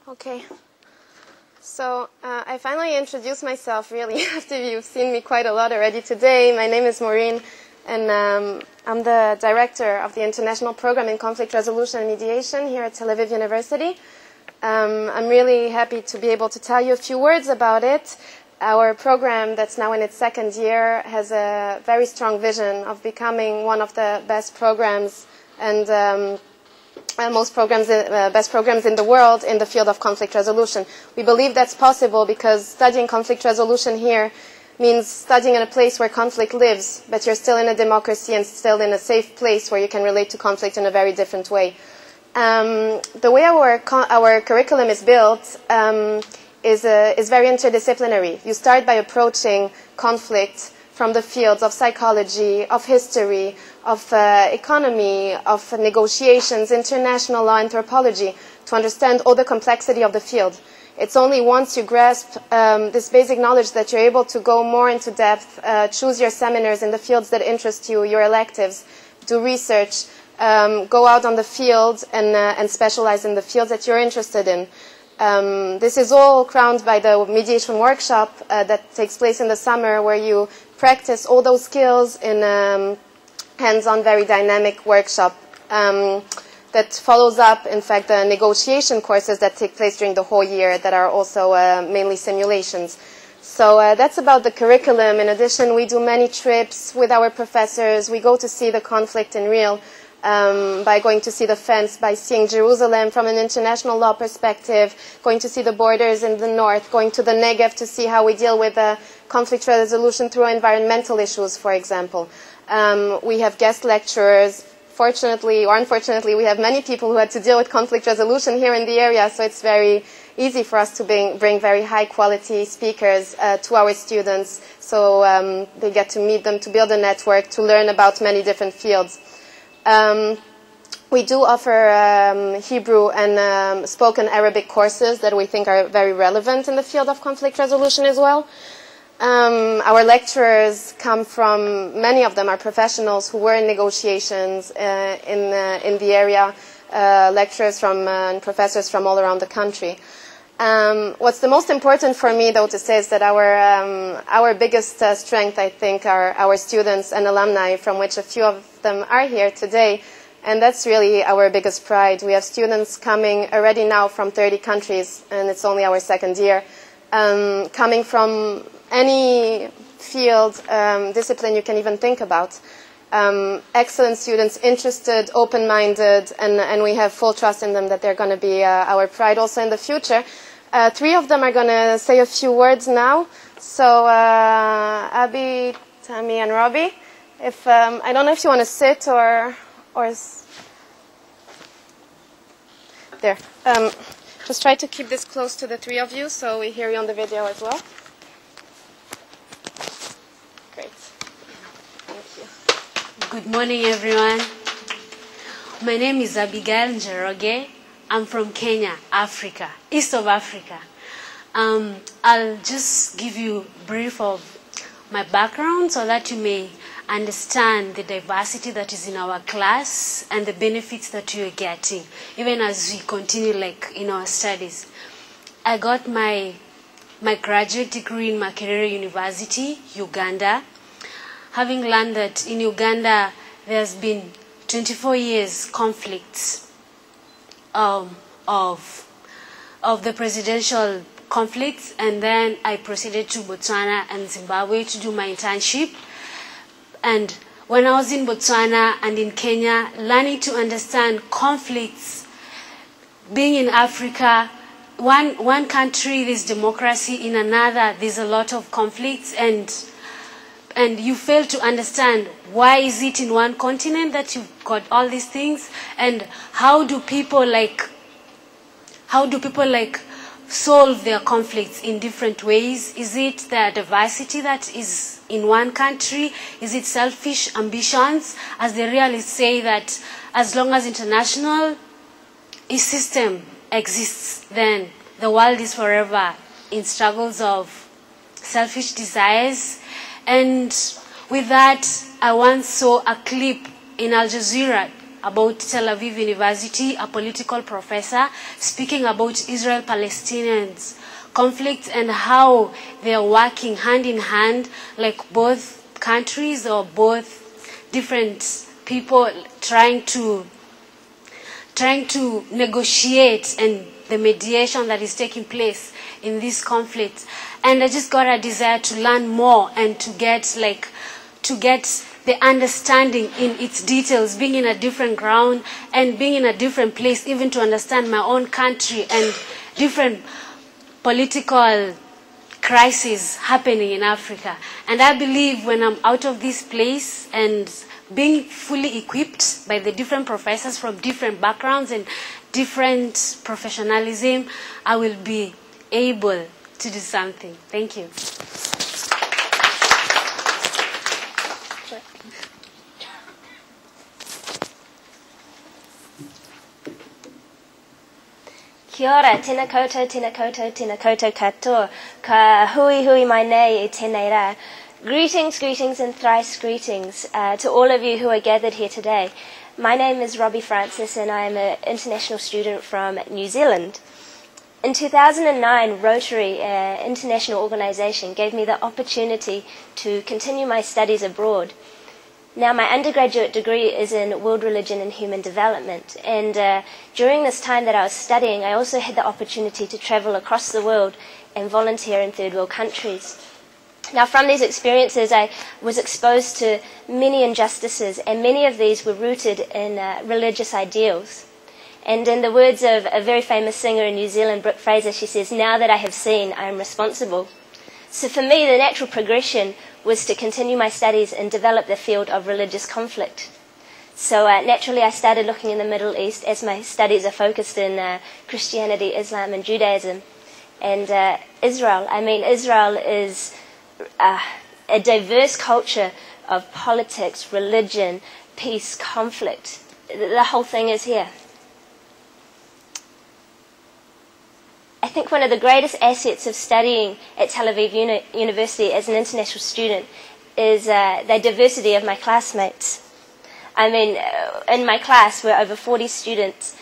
Okay. So I finally introduced myself, really, after you've seen me quite a lot already today. My name is Maureen, and I'm the director of the International Program in Conflict Resolution and Mediation here at Tel Aviv University. I'm really happy to be able to tell you a few words about it. Our program, that's now in its second year, has a very strong vision of becoming one of the best programs and best programs in the world in the field of conflict resolution. We believe that's possible because studying conflict resolution here means studying in a place where conflict lives, but you're still in a democracy and still in a safe place where you can relate to conflict in a very different way. The way our curriculum is built is very interdisciplinary. You start by approaching conflict from the fields of psychology, of history, of economy, of negotiations, international law, anthropology, to understand all the complexity of the field. It's only once you grasp this basic knowledge that you're able to go more into depth, choose your seminars in the fields that interest you, your electives, do research, go out on the field and specialize in the fields that you're interested in. This is all crowned by the mediation workshop that takes place in the summer, where you practice all those skills in a hands-on, very dynamic workshop that follows up, in fact, the negotiation courses that take place during the whole year that are also mainly simulations. So that's about the curriculum. In addition, we do many trips with our professors. We go to see the conflict in real, by going to see the fence, by seeing Jerusalem from an international law perspective, going to see the borders in the north, going to the Negev to see how we deal with conflict resolution through environmental issues, for example. We have guest lecturers. Fortunately or unfortunately, we have many people who had to deal with conflict resolution here in the area, so it's very easy for us to bring very high-quality speakers to our students, so they get to meet them, to build a network, to learn about many different fields. We do offer Hebrew and spoken Arabic courses that we think are very relevant in the field of conflict resolution as well. Our lecturers come from, many of them are professionals who were in negotiations in the area, lecturers from and professors from all around the country. What's the most important for me, though, to say is that our biggest strength, I think, are our students and alumni, from which a few of them are here today, and that's really our biggest pride. We have students coming already now from 30 countries, and it's only our second year, coming from any field, discipline you can even think about. Excellent students, interested, open-minded, and we have full trust in them that they're going to be our pride also in the future. Three of them are going to say a few words now. So Abby, Tami, and Robbie. If I don't know if you want to sit or there. Just try to keep this close to the three of you so we hear you on the video as well. Great. Thank you. Good morning, everyone. My name is Abigail Njoroge. I'm from Kenya, Africa, east of Africa. I'll just give you a brief of my background so that you may understand the diversity that is in our class and the benefits that you're getting, even as we continue in our studies. I got my graduate degree in Makerere University, Uganda. Having learned that in Uganda there's been 24 years conflicts of the presidential conflicts, and then I proceeded to Botswana and Zimbabwe to do my internship. And when I was in Botswana and in Kenya, learning to understand conflicts, being in Africa, one country there's democracy, in another there's a lot of conflicts, and you fail to understand why is it in one continent that you've got all these things, and how do people solve their conflicts in different ways? Is it the diversity that is in one country? Is it selfish ambitions? As the realists say that as long as international system exists, then the world is forever in struggles of selfish desires. And with that, I once saw a clip in Al Jazeera about Tel Aviv University, a political professor, speaking about Israel-Palestinians conflict and how they are working hand in hand, like both countries or both different people trying to negotiate, and the mediation that is taking place in this conflict. And I just got a desire to learn more and to get the understanding in its details, being in a different ground and being in a different place, even to understand my own country and different political crises happening in Africa. And I believe when I'm out of this place and being fully equipped by the different professors from different backgrounds and different professionalism, I will be able to do something. Thank you. Kia ora, tēnā koutou, tēnā koutou, tēnā koutou katoa. Ka hui hui mai nei e tēnei rā. Greetings, greetings and thrice greetings to all of you who are gathered here today. My name is Robbie Francis and I am an international student from New Zealand. In 2009, Rotary, an international organisation, gave me the opportunity to continue my studies abroad. Now, my undergraduate degree is in World Religion and Human Development, and during this time that I was studying, I also had the opportunity to travel across the world and volunteer in third world countries. Now, from these experiences, I was exposed to many injustices, and many of these were rooted in religious ideals. And in the words of a very famous singer in New Zealand, Brooke Fraser, she says, "Now that I have seen, I am responsible." So for me, the natural progression was to continue my studies and develop the field of religious conflict. So naturally, I started looking in the Middle East, as my studies are focused in Christianity, Islam, and Judaism. And Israel, Israel is a diverse culture of politics, religion, peace, conflict. The whole thing is here. I think one of the greatest assets of studying at Tel Aviv University as an international student is the diversity of my classmates. In my class, we're over 40 students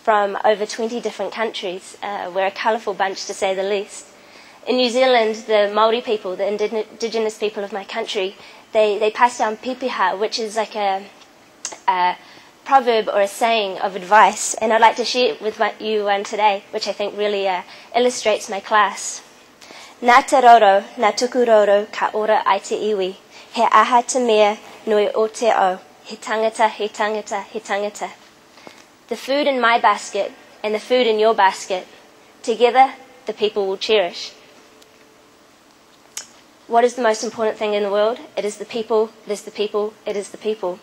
from over 20 different countries. We're a colourful bunch, to say the least. In New Zealand, the Māori people, the indigenous people of my country, they pass down pipiha, which is like a proverb or a saying of advice, and I'd like to share it with you today, which I think really illustrates my class. Nā te roro, nā tuku roro, ka ora ai te iwi. He aha te mea, nui o te o. He tangata, he tangata, he tangata. The food in my basket and the food in your basket, together the people will cherish. What is the most important thing in the world? It is the people, it is the people, it is the people.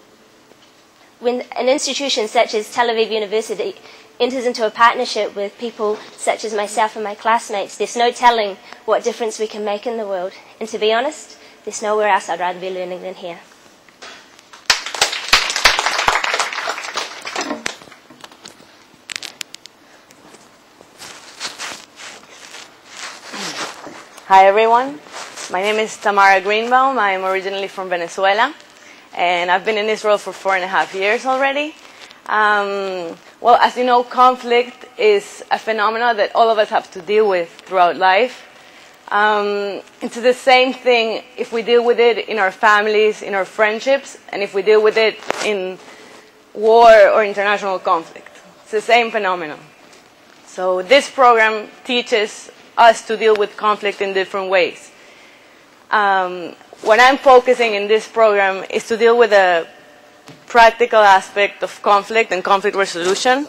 When an institution such as Tel Aviv University enters into a partnership with people such as myself and my classmates, there's no telling what difference we can make in the world. And to be honest, there's nowhere else I'd rather be learning than here. Hi everyone, my name is Tamara Greenville. I'm originally from Venezuela, and I've been in Israel for 4.5 years already. Well, as you know, conflict is a phenomenon that all of us have to deal with throughout life. It's the same thing if we deal with it in our families, in our friendships, and if we deal with it in war or international conflict. It's the same phenomenon. So this program teaches us to deal with conflict in different ways. What I'm focusing in this program is to deal with the practical aspect of conflict and conflict resolution,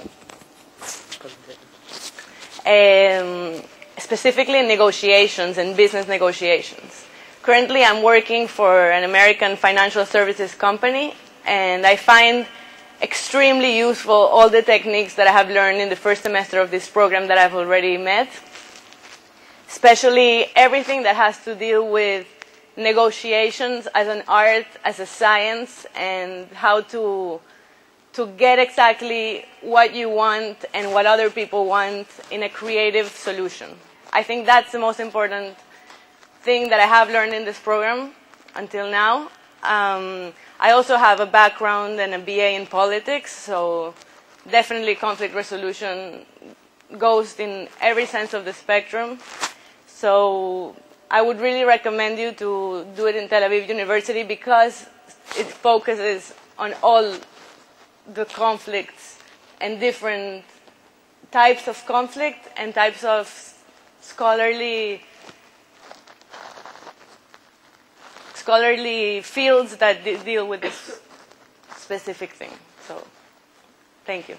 specifically negotiations and business negotiations. Currently, I'm working for an American financial services company, and I find extremely useful all the techniques that I have learned in the first semester of this program that I've already met, especially everything that has to deal with negotiations as an art, as a science, and how to get exactly what you want and what other people want in a creative solution. I think that's the most important thing that I have learned in this program until now. I also have a background and a BA in politics, so definitely conflict resolution goes in every sense of the spectrum. So I would really recommend you to do it in Tel Aviv University because it focuses on all the conflicts and different types of conflict and types of scholarly fields that deal with this specific thing. So, thank you.